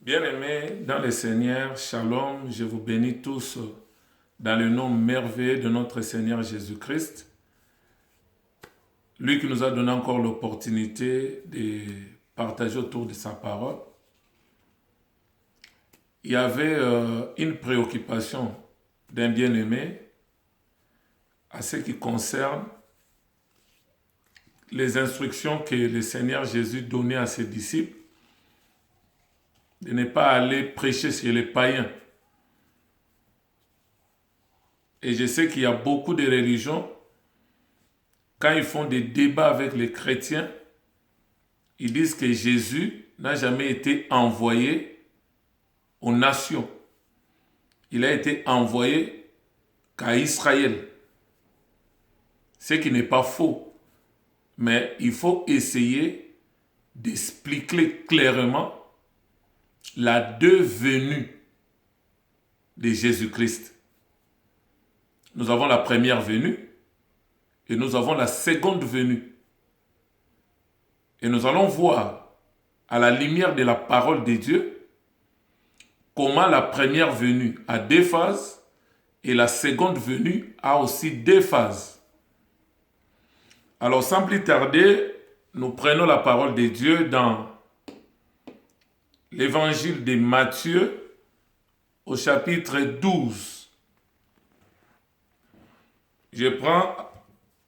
Bien-aimés dans le Seigneur, shalom, je vous bénis tous dans le nom merveilleux de notre Seigneur Jésus-Christ, lui qui nous a donné encore l'opportunité de partager autour de sa parole. Il y avait une préoccupation d'un bien-aimé à ce qui concerne les instructions que le Seigneur Jésus donnait à ses disciples de ne pas aller prêcher chez les païens. Et je sais qu'il y a beaucoup de religions, quand ils font des débats avec les chrétiens, ils disent que Jésus n'a jamais été envoyé aux nations. Il a été envoyé qu'à Israël. Ce qui n'est pas faux. Mais il faut essayer d'expliquer clairement la devenue de Jésus-Christ. Nous avons la première venue et nous avons la seconde venue. Et nous allons voir, à la lumière de la parole de Dieu, comment la première venue a deux phases et la seconde venue a aussi deux phases. Alors, sans plus tarder, nous prenons la parole de Dieu dans l'évangile de Matthieu au chapitre 12. Je prends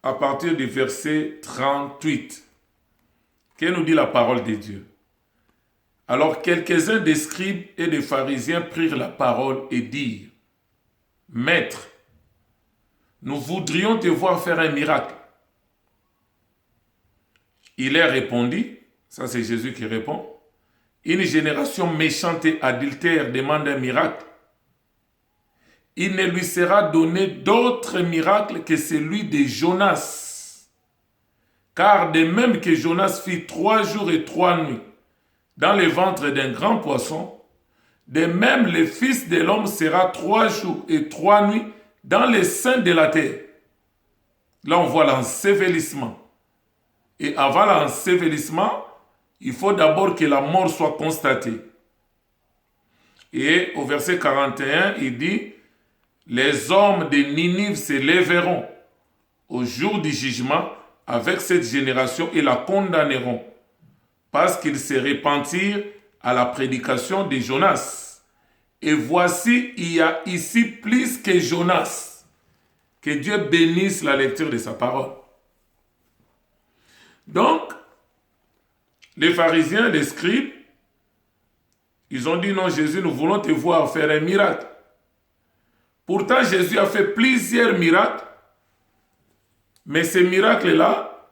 à partir du verset 38. Que nous dit la parole de Dieu? Alors quelques-uns des scribes et des pharisiens prirent la parole et dirent: Maître, nous voudrions te voir faire un miracle. Il leur répondit, ça c'est Jésus qui répond: Une génération méchante et adultère demande un miracle. Il ne lui sera donné d'autre miracle que celui de Jonas. Car de même que Jonas fit 3 jours et 3 nuits dans le ventre d'un grand poisson, de même le Fils de l'homme sera 3 jours et 3 nuits dans les seins de la terre. Là on voit l'ensevelissement. Et avant l'ensevelissement, il faut d'abord que la mort soit constatée. Et au verset 41, il dit: Les hommes de Ninive se lèveront au jour du jugement avec cette génération et la condamneront, parce qu'ils se repentirent à la prédication de Jonas. Et voici, il y a ici plus que Jonas. Que Dieu bénisse la lecture de sa parole. Donc, les pharisiens, les scribes, ils ont dit: non, Jésus, nous voulons te voir faire un miracle. Pourtant, Jésus a fait plusieurs miracles, mais ces miracles-là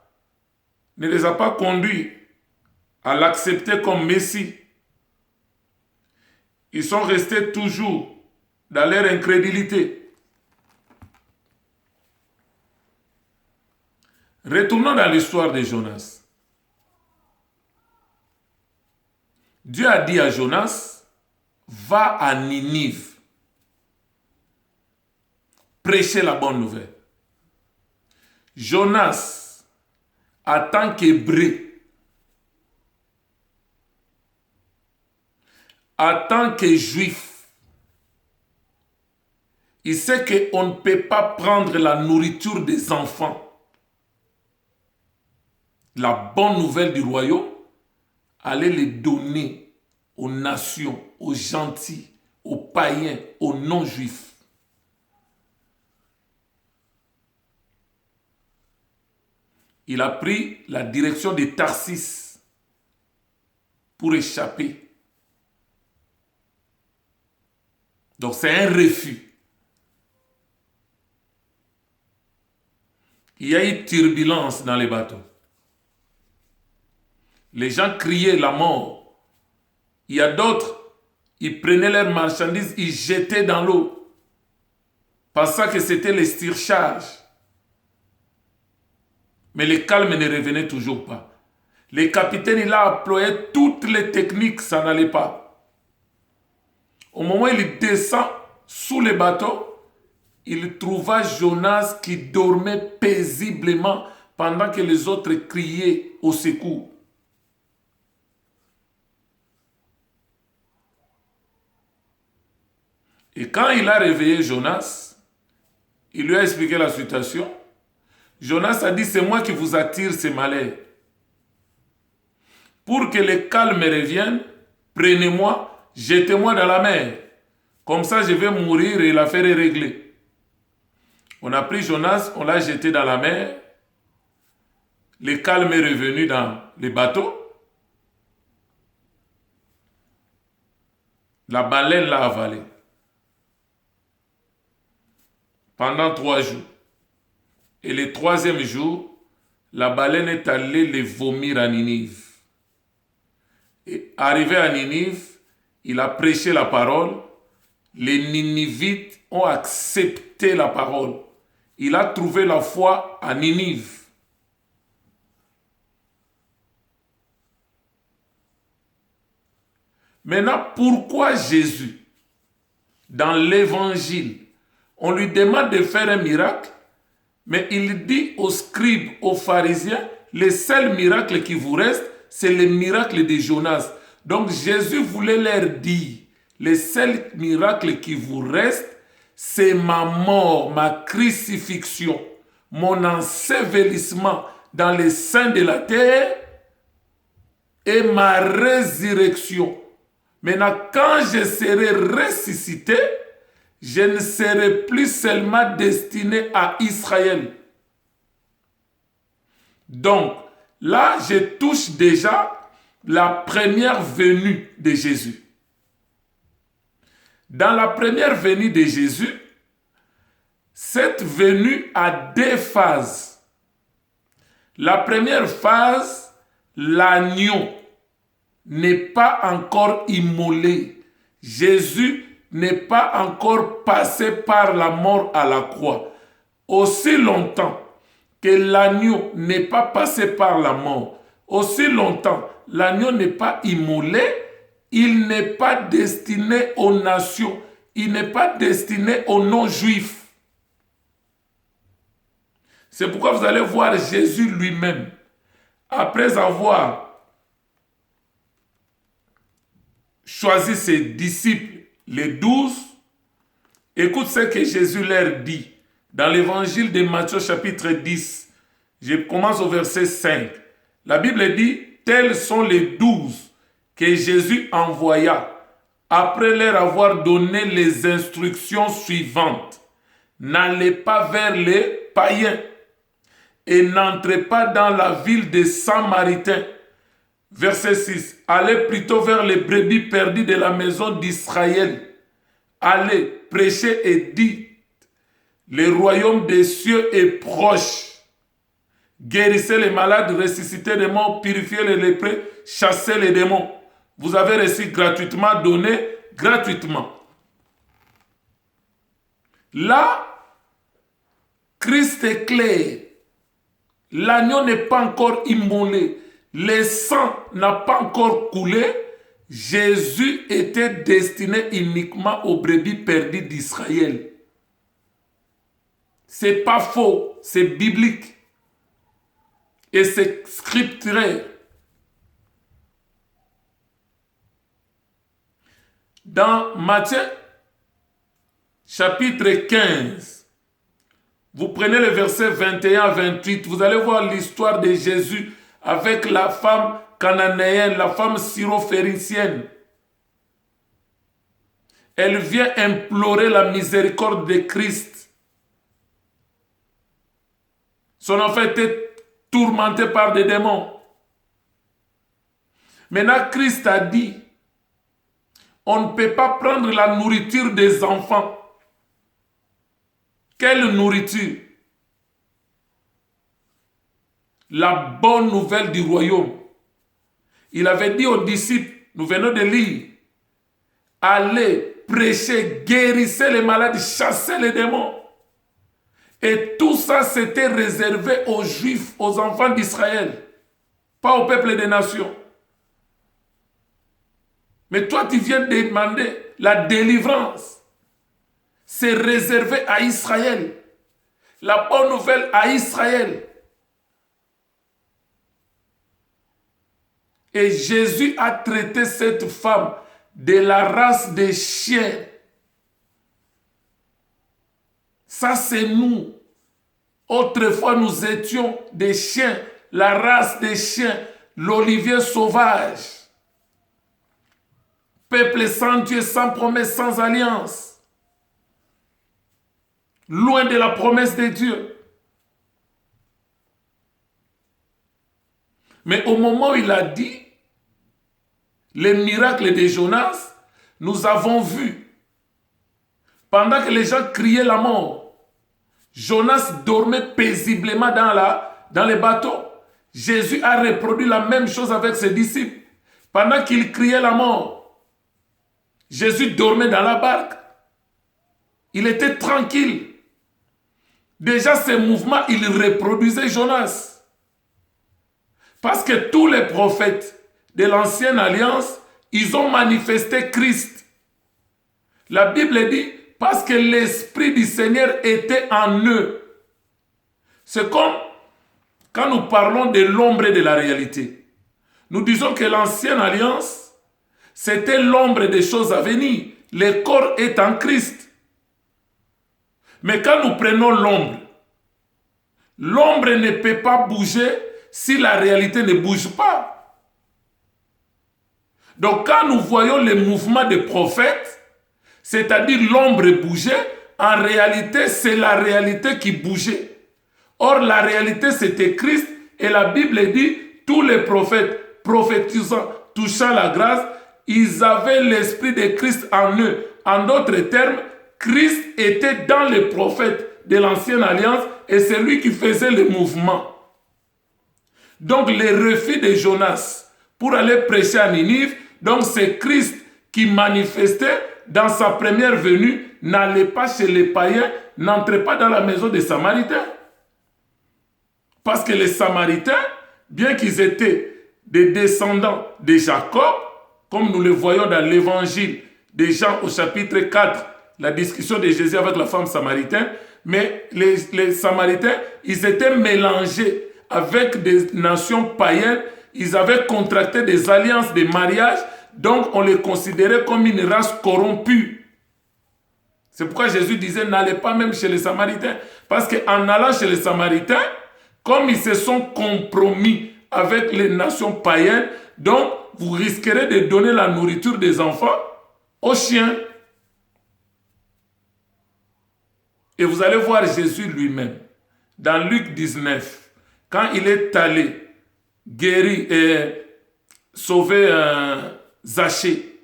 ne les a pas conduits à l'accepter comme Messie. Ils sont restés toujours dans leur incrédulité. Retournons dans l'histoire de Jonas. Dieu a dit à Jonas: va à Ninive, prêcher la bonne nouvelle. Jonas, en tant qu'Hébreu, en tant que Juif, il sait qu'on ne peut pas prendre la nourriture des enfants, la bonne nouvelle du royaume, aller les donner aux nations, aux gentils, aux païens, aux non-juifs. Il a pris la direction de Tarsis pour échapper. Donc c'est un refus. Il y a eu turbulence dans les bateaux. Les gens criaient la mort. Il y a d'autres, ils prenaient leurs marchandises, ils jetaient dans l'eau, pensant que c'était les surcharges. Mais le calme ne revenait toujours pas. Le capitaine, il a employé toutes les techniques, ça n'allait pas. Au moment où il descend sous le bateau, il trouva Jonas qui dormait paisiblement pendant que les autres criaient au secours. Et quand il a réveillé Jonas, il lui a expliqué la situation. Jonas a dit, c'est moi qui vous attire ces malheurs. Pour que le calme revienne, prenez-moi, jetez-moi dans la mer. Comme ça, je vais mourir et l'affaire est réglée. On a pris Jonas, on l'a jeté dans la mer. Le calme est revenu dans les bateaux. La baleine l'a avalé. Pendant 3 jours. Et le 3e jour, la baleine est allée les vomir à Ninive. Et arrivé à Ninive, il a prêché la parole. Les Ninivites ont accepté la parole. Il a trouvé la foi à Ninive. Maintenant, pourquoi Jésus, dans l'évangile, on lui demande de faire un miracle, mais il dit aux scribes, aux pharisiens, le seul miracle qui vous reste, c'est le miracle de Jonas. Donc Jésus voulait leur dire, le seul miracle qui vous reste, c'est ma mort, ma crucifixion, mon ensevelissement dans les seins de la terre et ma résurrection. Maintenant, quand je serai ressuscité, je ne serai plus seulement destiné à Israël. Donc, là, je touche déjà la première venue de Jésus. Dans la première venue de Jésus, cette venue a 2 phases. La première phase, l'agneau n'est pas encore immolé. Jésus n'est pas encore passé par la mort à la croix. Aussi longtemps que l'agneau n'est pas passé par la mort, aussi longtemps l'agneau n'est pas immolé, il n'est pas destiné aux nations, il n'est pas destiné aux non-juifs. C'est pourquoi vous allez voir Jésus lui-même, après avoir choisi ses disciples, les 12, écoute ce que Jésus leur dit dans l'évangile de Matthieu chapitre 10. Je commence au verset 5. La Bible dit, tels sont les 12 que Jésus envoya après leur avoir donné les instructions suivantes. N'allez pas vers les païens et n'entrez pas dans la ville des Samaritains. Verset 6. Allez plutôt vers les brebis perdues de la maison d'Israël. Allez, prêchez et dites, le royaume des cieux est proche. Guérissez les malades, ressuscitez les morts, purifiez les lépreux, chassez les démons. Vous avez reçu gratuitement, donné gratuitement. Là, Christ est clair. L'agneau n'est pas encore immolé. Le sang n'a pas encore coulé. Jésus était destiné uniquement aux brebis perdues d'Israël. C'est pas faux, c'est biblique. Et c'est scripturaire. Dans Matthieu, chapitre 15, vous prenez le verset 21 à 28, vous allez voir l'histoire de Jésus avec la femme cananéenne, la femme syro-phénicienne. Elle vient implorer la miséricorde de Christ. Son enfant était tourmenté par des démons. Maintenant, Christ a dit, on ne peut pas prendre la nourriture des enfants. Quelle nourriture? La bonne nouvelle du royaume. Il avait dit aux disciples, nous venons de lire, allez, prêchez, guérissez les malades, chassez les démons. Et tout ça, c'était réservé aux Juifs, aux enfants d'Israël, pas au peuple des nations. Mais toi, tu viens demander la délivrance. C'est réservé à Israël. La bonne nouvelle à Israël. Et Jésus a traité cette femme de la race des chiens. Ça, c'est nous. Autrefois, nous étions des chiens, la race des chiens, l'olivier sauvage. Peuple sans Dieu, sans promesse, sans alliance. Loin de la promesse de Dieu. Mais au moment où il a dit les miracles de Jonas, nous avons vu, pendant que les gens criaient la mort, Jonas dormait paisiblement dans les bateaux. Jésus a reproduit la même chose avec ses disciples. Pendant qu'ils criaient la mort, Jésus dormait dans la barque. Il était tranquille. Déjà, ces mouvements, il reproduisait Jonas. Parce que tous les prophètes de l'ancienne alliance, ils ont manifesté Christ. La Bible dit, parce que l'Esprit du Seigneur était en eux. C'est comme quand nous parlons de l'ombre et de la réalité. Nous disons que l'ancienne alliance, c'était l'ombre des choses à venir. Le corps est en Christ. Mais quand nous prenons l'ombre, l'ombre ne peut pas bouger si la réalité ne bouge pas. Donc quand nous voyons les mouvements des prophètes, c'est-à-dire l'ombre bougeait, en réalité c'est la réalité qui bougeait. Or la réalité c'était Christ et la Bible dit tous les prophètes prophétisant, touchant la grâce, ils avaient l'esprit de Christ en eux. En d'autres termes, Christ était dans les prophètes de l'ancienne alliance et c'est lui qui faisait le mouvement. Donc le refus de Jonas pour aller prêcher à Ninive, donc c'est Christ qui manifestait dans sa première venue, n'allait pas chez les païens, n'entrait pas dans la maison des Samaritains. Parce que les Samaritains, bien qu'ils étaient des descendants de Jacob, comme nous le voyons dans l'évangile de Jean au chapitre 4, la discussion de Jésus avec la femme samaritaine, mais les Samaritains, ils étaient mélangés avec des nations païennes, ils avaient contracté des alliances de mariage, donc on les considérait comme une race corrompue. C'est pourquoi Jésus disait, n'allez pas même chez les Samaritains. Parce qu'en allant chez les Samaritains, comme ils se sont compromis avec les nations païennes, donc vous risquerez de donner la nourriture des enfants aux chiens. Et vous allez voir Jésus lui-même, dans Luc 19, quand il est allé guérir et sauver Zachée,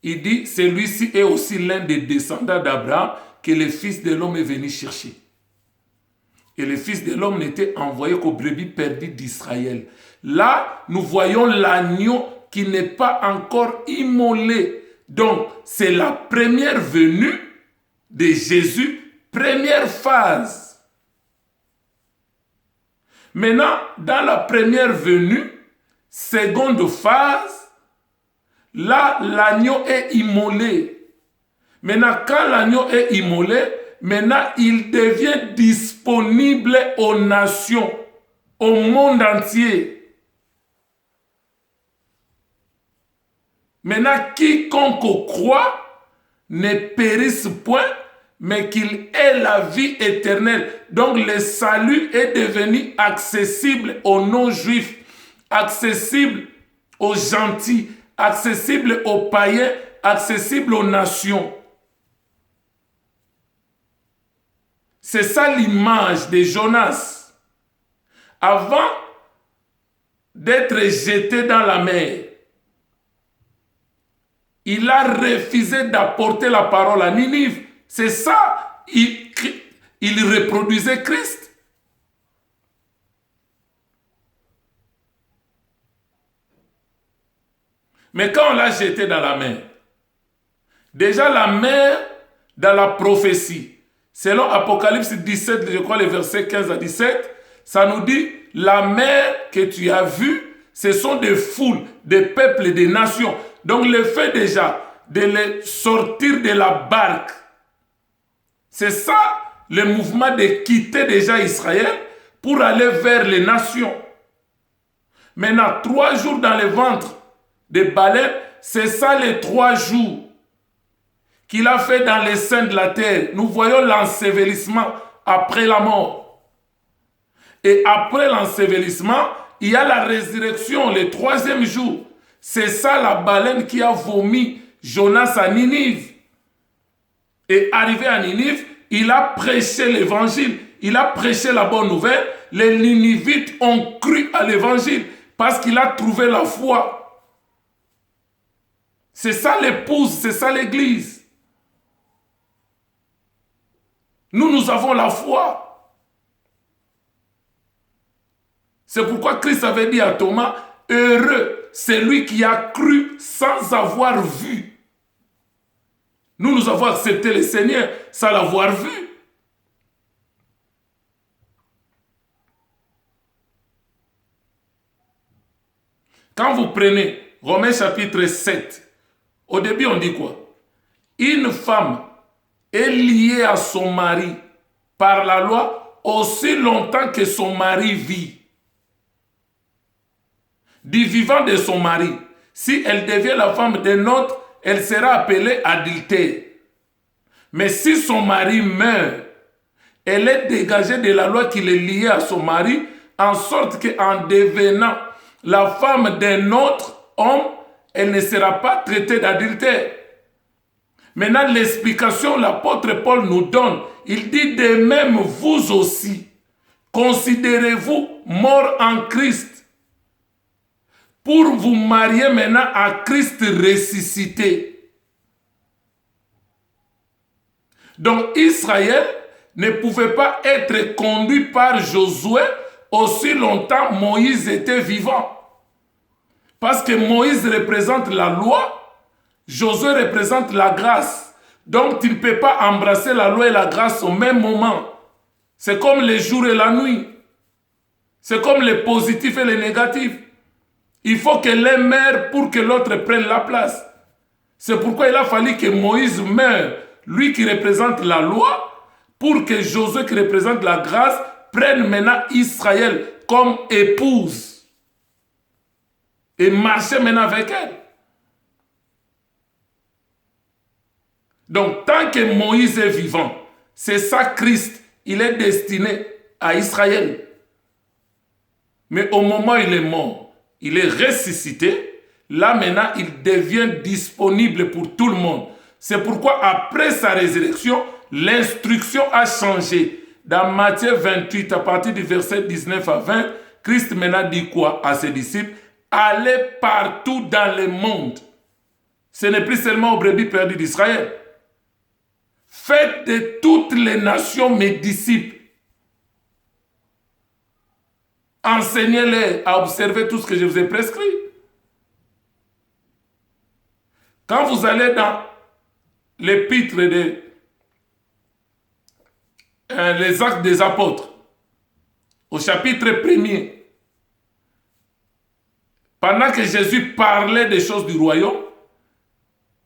il dit, celui-ci est aussi l'un des descendants d'Abraham que le Fils de l'homme est venu chercher. Et le Fils de l'homme n'était envoyé qu'aux brebis perdues d'Israël. Là, nous voyons l'agneau qui n'est pas encore immolé. Donc, c'est la première venue de Jésus, première phase. Maintenant, dans la première venue, seconde phase, là, l'agneau est immolé. Maintenant, quand l'agneau est immolé, maintenant, il devient disponible aux nations, au monde entier. Maintenant, quiconque croit ne périsse point, mais qu'il ait la vie éternelle. Donc, le salut est devenu accessible aux non-juifs, accessible aux gentils, accessible aux païens, accessible aux nations. C'est ça l'image de Jonas. Avant d'être jeté dans la mer, il a refusé d'apporter la parole à Ninive. C'est ça, il reproduisait Christ. Mais quand on l'a jeté dans la mer, déjà la mer, dans la prophétie, selon Apocalypse 17, je crois les versets 15 à 17, ça nous dit, la mer que tu as vue, ce sont des foules, des peuples et des nations. Donc le fait déjà de les sortir de la barque, c'est ça le mouvement de quitter déjà Israël pour aller vers les nations. Maintenant, 3 jours dans le ventre des baleines, c'est ça les 3 jours qu'il a fait dans les seins de la terre. Nous voyons l'ensevelissement après la mort. Et après l'ensevelissement, il y a la résurrection le 3e jour. C'est ça la baleine qui a vomi Jonas à Ninive. Et arrivé à Ninive, il a prêché l'évangile. Il a prêché la bonne nouvelle. Les Ninivites ont cru à l'évangile parce qu'il a trouvé la foi. C'est ça l'épouse, c'est ça l'église. Nous avons la foi. C'est pourquoi Christ avait dit à Thomas, heureux, c'est lui qui a cru sans avoir vu. Nous avons accepté le Seigneur sans l'avoir vu. Quand vous prenez Romains chapitre 7, au début on dit quoi? Une femme est liée à son mari par la loi aussi longtemps que son mari vit. Du vivant de son mari, si elle devient la femme d'un autre, elle sera appelée adultère. Mais si son mari meurt, elle est dégagée de la loi qui est liée à son mari, en sorte qu'en devenant la femme d'un autre homme, elle ne sera pas traitée d'adultère. Maintenant, l'explication l'apôtre Paul nous donne, il dit de même vous aussi, considérez-vous morts en Christ, pour vous marier maintenant à Christ ressuscité. Donc Israël ne pouvait pas être conduit par Josué aussi longtemps Moïse était vivant. Parce que Moïse représente la loi, Josué représente la grâce. Donc tu ne peux pas embrasser la loi et la grâce au même moment. C'est comme le jour et la nuit. C'est comme le positif et le négatif. Il faut que l'un meure pour que l'autre prenne la place. C'est pourquoi il a fallu que Moïse meure, lui qui représente la loi, pour que Josué qui représente la grâce prenne maintenant Israël comme épouse et marche maintenant avec elle. Donc tant que Moïse est vivant, c'est ça Christ, il est destiné à Israël. Mais au moment où il est mort, il est ressuscité, là maintenant il devient disponible pour tout le monde. C'est pourquoi après sa résurrection, l'instruction a changé. Dans Matthieu 28, à partir du verset 19 à 20, Christ maintenant dit quoi à ses disciples? Allez partout dans le monde. Ce n'est plus seulement aux brebis perdues d'Israël. Faites de toutes les nations mes disciples. Enseignez-les à observer tout ce que je vous ai prescrit. Quand vous allez dans l'épître des les Actes des Apôtres, au chapitre 1er, pendant que Jésus parlait des choses du royaume,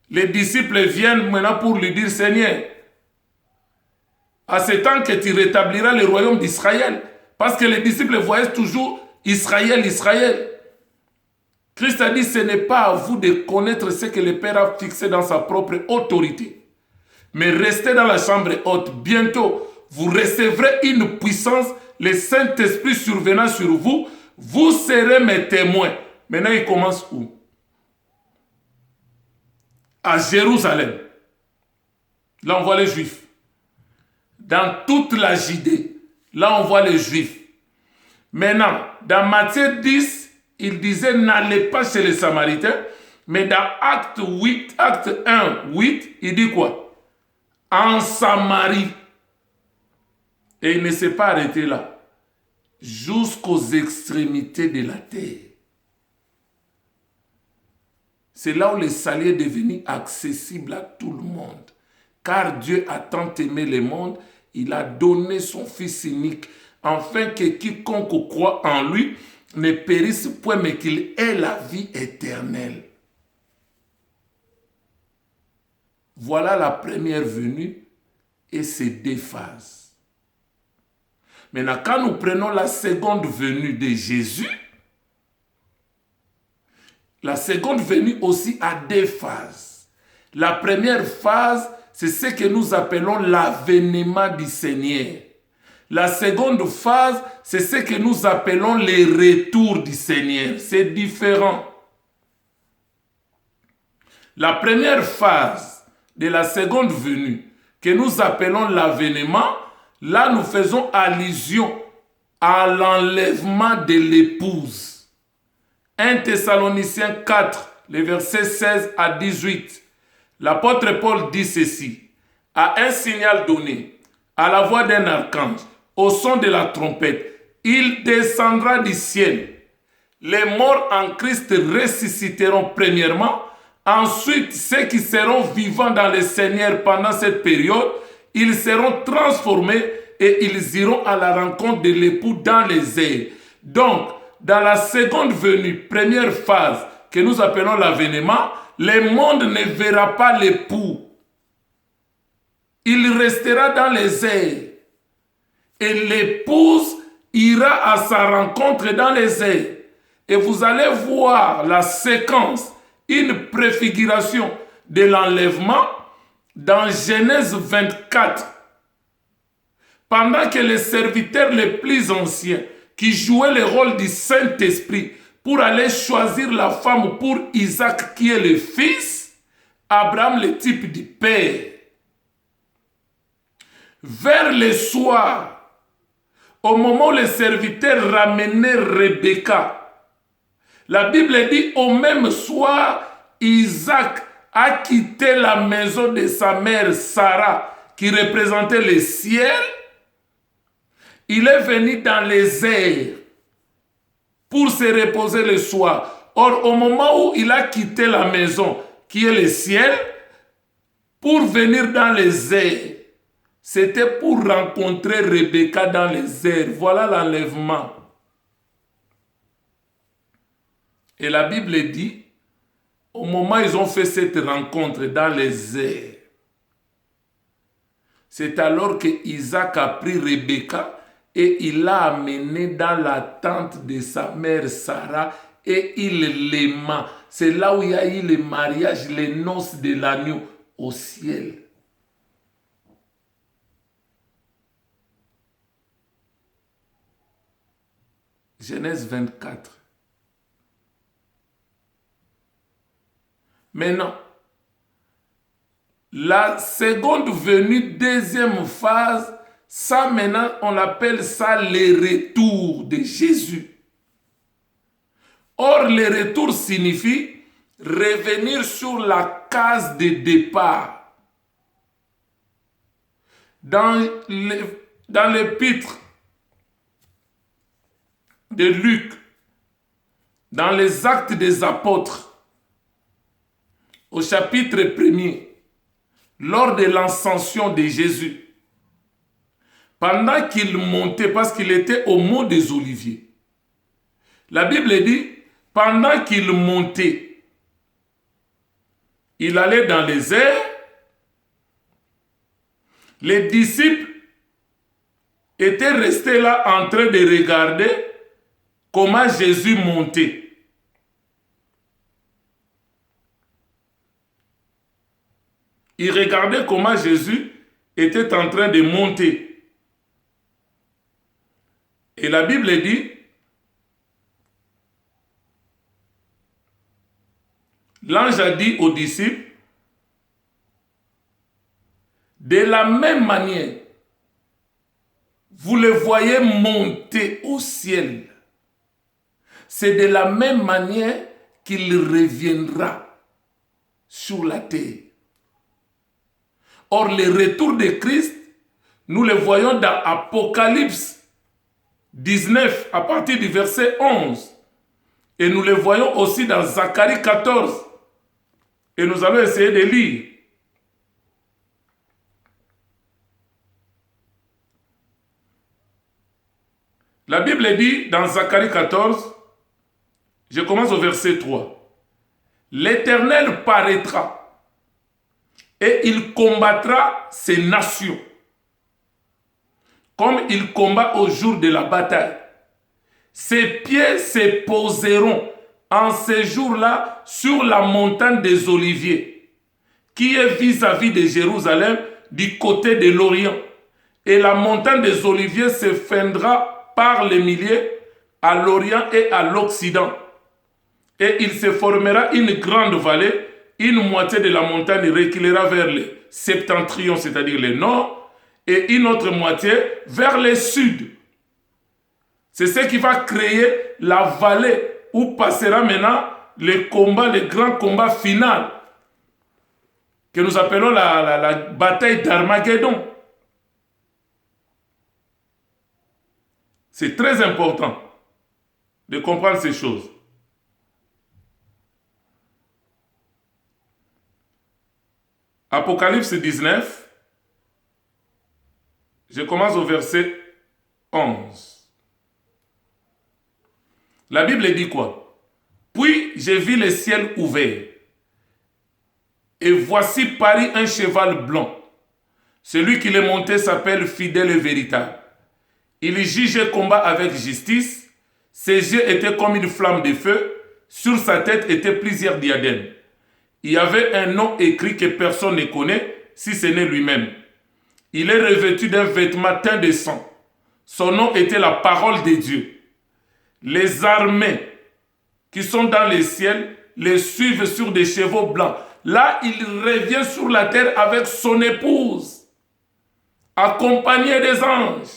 les disciples viennent maintenant pour lui dire, Seigneur, à ce temps que tu rétabliras le royaume d'Israël. Parce que les disciples voyaient toujours Israël, Israël. Christ a dit, ce n'est pas à vous de connaître ce que le Père a fixé dans sa propre autorité. Mais restez dans la chambre haute. Bientôt, vous recevrez une puissance, le Saint-Esprit survenant sur vous. Vous serez mes témoins. Maintenant, il commence où? À Jérusalem. Là, on voit les Juifs. Dans toute la Judée, là, on voit les Juifs. Maintenant, dans Matthieu 10, il disait, n'allez pas chez les Samaritains. Mais dans Acte 1, 8, il dit quoi? En Samarie. Et il ne s'est pas arrêté là. Jusqu'aux extrémités de la terre. C'est là où le salut est devenu accessible à tout le monde. Car Dieu a tant aimé le monde, il a donné son Fils unique, afin que quiconque croit en lui ne périsse point, mais qu'il ait la vie éternelle. Voilà la première venue et ses deux phases. Maintenant, quand nous prenons la seconde venue de Jésus, la seconde venue aussi a deux phases. La première phase, c'est ce que nous appelons l'avènement du Seigneur. La seconde phase, c'est ce que nous appelons les retours du Seigneur. C'est différent. La première phase de la seconde venue, que nous appelons l'avènement, là nous faisons allusion à l'enlèvement de l'épouse. 1 Thessaloniciens 4, les versets 16 à 18. L'apôtre Paul dit ceci: à un signal donné, à la voix d'un archange, au son de la trompette, il descendra du ciel. Les morts en Christ ressusciteront premièrement. Ensuite, ceux qui seront vivants dans le Seigneur pendant cette période, ils seront transformés et ils iront à la rencontre de l'époux dans les airs. Donc, dans la seconde venue, première phase que nous appelons l'avènement, le monde ne verra pas l'époux. Il restera dans les airs. Et l'épouse ira à sa rencontre dans les airs. Et vous allez voir la séquence, une préfiguration de l'enlèvement dans Genèse 24. Pendant que les serviteurs les plus anciens, qui jouaient le rôle du Saint-Esprit pour aller choisir la femme pour Isaac qui est le fils, Abraham le type du père. Vers le soir, au moment où les serviteurs ramenaient Rebecca, la Bible dit au même soir, Isaac a quitté la maison de sa mère Sarah, qui représentait le ciel. Il est venu dans les airs pour se reposer le soir. Or, au moment où il a quitté la maison, qui est le ciel, pour venir dans les airs, c'était pour rencontrer Rebecca dans les airs. Voilà l'enlèvement. Et la Bible dit, au moment où ils ont fait cette rencontre dans les airs, c'est alors que Isaac a pris Rebecca et il l'a amenée dans la tente de sa mère Sarah et il l'aima. C'est là où il y a eu le mariage, les noces de l'agneau au ciel. Genèse 24. Maintenant, la seconde venue, deuxième phase, ça maintenant, on appelle ça le retour de Jésus. Or, le retour signifie revenir sur la case de départ. Dans l'épître de Luc, dans les Actes des Apôtres, au chapitre 1er, lors de l'ascension de Jésus, pendant qu'il montait, parce qu'il était au mont des Oliviers, la Bible dit, pendant qu'il montait, il allait dans les airs, les disciples étaient restés là en train de regarder comment Jésus montait. Ils regardaient comment Jésus était en train de monter. Et la Bible dit, l'ange a dit aux disciples, de la même manière, vous le voyez monter au ciel. C'est de la même manière qu'il reviendra sur la terre. Or, le retour de Christ, nous le voyons dans Apocalypse 19, à partir du verset 11. Et nous le voyons aussi dans Zacharie 14. Et nous allons essayer de lire. La Bible dit dans Zacharie 14, je commence au verset 3. L'Éternel paraîtra et il combattra ces nations comme il combat au jour de la bataille. Ses pieds se poseront en ces jours-là sur la montagne des Oliviers, qui est vis-à-vis de Jérusalem, du côté de l'Orient. Et la montagne des Oliviers se fendra par les milliers à l'Orient et à l'Occident. Et il se formera une grande vallée, une moitié de la montagne reculera vers le septentrion, c'est-à-dire le nord, et une autre moitié vers le sud. C'est ce qui va créer la vallée où passera maintenant le combat, le grand combat final, que nous appelons la bataille d'Armageddon. C'est très important de comprendre ces choses. Apocalypse 19, je commence au verset 11. La Bible dit quoi? Puis j'ai vu le ciel ouvert, et voici parut un cheval blanc. Celui qui l'est monté s'appelle Fidèle et Véritable. Il jugeait combat avec justice. Ses yeux étaient comme une flamme de feu. Sur sa tête étaient plusieurs diadèmes. Il y avait un nom écrit que personne ne connaît, si ce n'est lui-même. Il est revêtu d'un vêtement teint de sang. Son nom était la parole de Dieu. Les armées qui sont dans les ciels les suivent sur des chevaux blancs. Là, il revient sur la terre avec son épouse, accompagné des anges.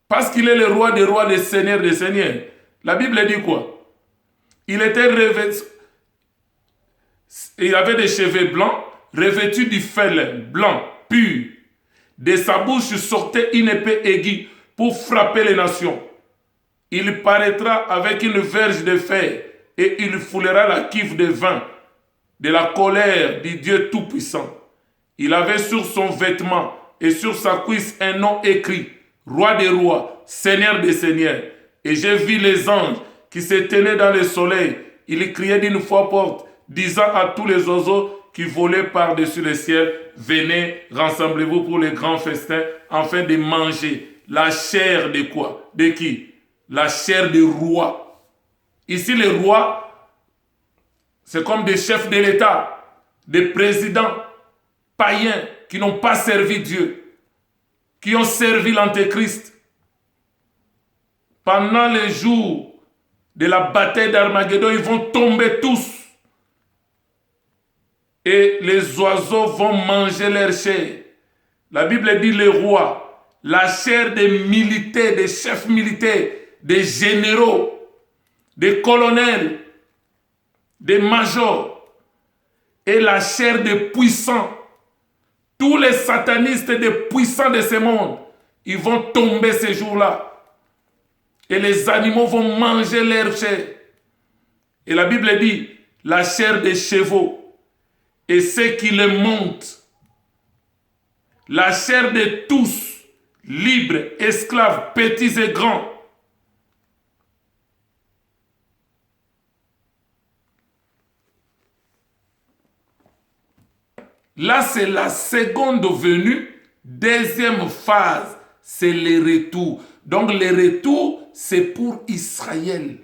Parce qu'il est le roi des rois, le seigneur des seigneurs. La Bible dit quoi? Il était revêtu, il avait des cheveux blancs, revêtus du fêlin blanc, pur. De sa bouche sortait une épée aiguë pour frapper les nations. Il paraîtra avec une verge de fer et il foulera la cuve de vin de la colère du Dieu Tout-Puissant. Il avait sur son vêtement et sur sa cuisse un nom écrit, Roi des rois, Seigneur des seigneurs. Et j'ai vu les anges qui se tenaient dans le soleil. Ils criaient d'une voix forte, disant à tous les oiseaux qui volaient par-dessus le ciel, venez, rassemblez-vous pour le grand festin, afin de manger la chair de quoi? De qui? La chair des rois. Ici, les rois, c'est comme des chefs de l'État, des présidents païens qui n'ont pas servi Dieu, qui ont servi l'Antéchrist. Pendant les jours de la bataille d'Armageddon, ils vont tomber tous. Et les oiseaux vont manger leur chair. La Bible dit les rois, la chair des militaires, des chefs militaires, des généraux, des colonels, des majors, et la chair des puissants. Tous les satanistes et des puissants de ce monde, ils vont tomber ces jours-là. Et les animaux vont manger leur chair. Et la Bible dit, la chair des chevaux et ceux qui les montent. La chair de tous, libres, esclaves, petits et grands. Là, c'est la seconde venue. Deuxième phase, c'est le retour. Donc, le retour, c'est pour Israël.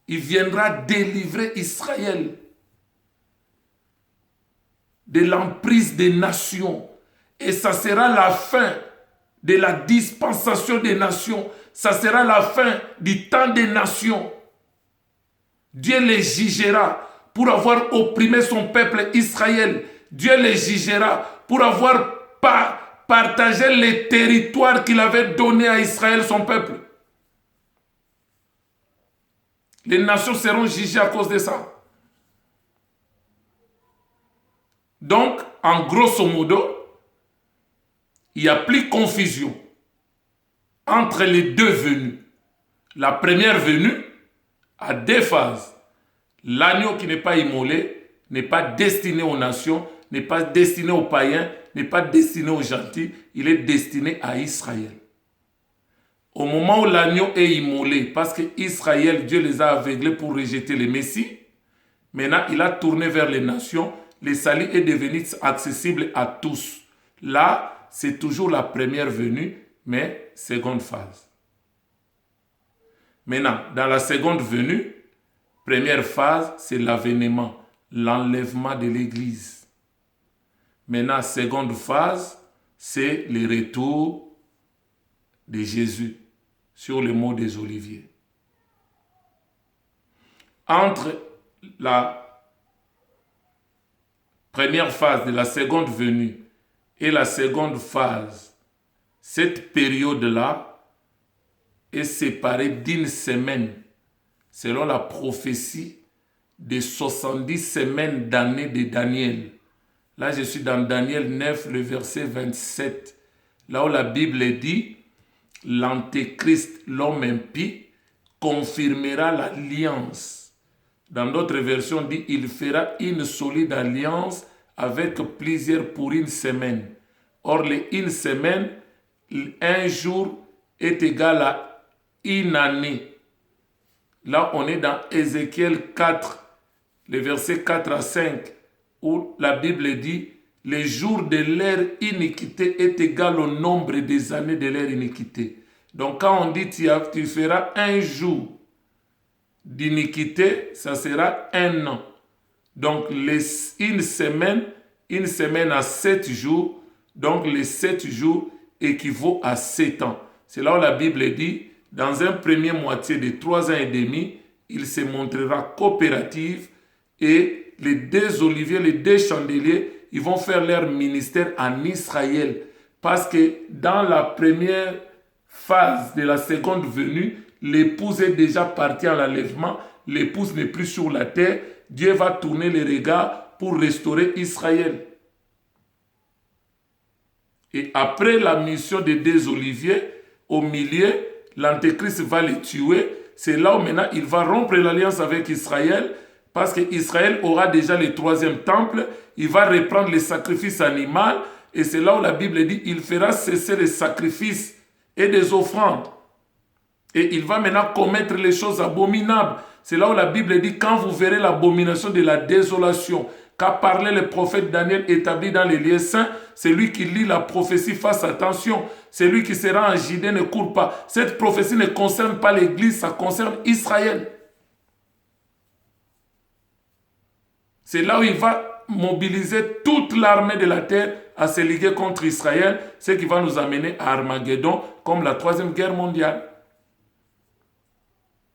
Il viendra délivrer Israël de l'emprise des nations. Et ça sera la fin de la dispensation des nations. Ça sera la fin du temps des nations. Dieu les jugera pour avoir opprimé son peuple Israël. Dieu les jugera pour avoir partagé les territoires qu'il avait donnés à Israël, son peuple. Les nations seront jugées à cause de ça. Donc, en grosso modo, il n'y a plus confusion entre les deux venues. La première venue a deux phases. L'agneau qui n'est pas immolé n'est pas destiné aux nations, n'est pas destiné aux païens, n'est pas destiné aux gentils, il est destiné à Israël. Au moment où l'agneau est immolé, parce que Israël, Dieu les a aveuglés pour rejeter le Messie, maintenant il a tourné vers les nations, le salut est devenu accessible à tous. Là, c'est toujours la première venue, mais seconde phase. Maintenant, dans la seconde venue, première phase, c'est l'avènement, l'enlèvement de l'Église. Maintenant, seconde phase, c'est le retour de Jésus sur le mont des Oliviers. Entre la première phase de la seconde venue et la seconde phase, cette période-là est séparée d'une semaine, selon la prophétie des 70 semaines d'année de Daniel. Là, je suis dans Daniel 9, le verset 27, là où la Bible dit « L'Antéchrist, l'homme impie, confirmera l'alliance. » Dans d'autres versions, on dit « Il fera une solide alliance avec plusieurs pour une semaine. » Or, une semaine, un jour est égal à une année. Là, on est dans Ézéchiel 4, les versets 4 à 5, où la Bible dit « Le jour de leur iniquité est égal au nombre des années de leur iniquité. » Donc, quand on dit tu feras un jour d'iniquité, ça sera un an. Donc, une semaine à 7 jours, donc les 7 jours équivaut à 7 ans. C'est là où la Bible dit, dans un premier moitié de 3 ans et demi, il se montrera coopératif et les 2 oliviers, les 2 chandeliers, ils vont faire leur ministère en Israël. Parce que dans la première phase de la seconde venue, l'épouse est déjà partie à l'enlèvement, l'épouse n'est plus sur la terre, Dieu va tourner les regards pour restaurer Israël. Et après la mission des 2 oliviers, au milieu, l'Antéchrist va les tuer. C'est là où maintenant il va rompre l'alliance avec Israël, parce qu'Israël aura déjà le 3e temple, il va reprendre les sacrifices animaux, et c'est là où la Bible dit il fera cesser les sacrifices et des offrandes. Et il va maintenant commettre les choses abominables. C'est là où la Bible dit quand vous verrez l'abomination de la désolation, qu'a parlé le prophète Daniel établi dans les lieux saints, celui qui lit la prophétie fasse attention. Celui qui sera en Judée ne court pas. Cette prophétie ne concerne pas l'Église, ça concerne Israël. C'est là où il va mobiliser toute l'armée de la terre à se liguer contre Israël, ce qui va nous amener à Armageddon, comme la 3e guerre mondiale.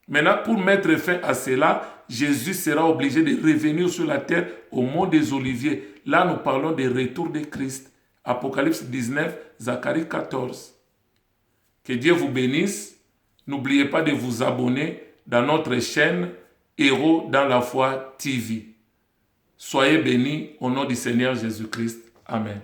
Maintenant, pour mettre fin à cela, Jésus sera obligé de revenir sur la terre au mont des Oliviers. Là, nous parlons du retour de Christ. Apocalypse 19, Zacharie 14. Que Dieu vous bénisse. N'oubliez pas de vous abonner dans notre chaîne Héros dans la foi TV. Soyez bénis au nom du Seigneur Jésus-Christ. Amen.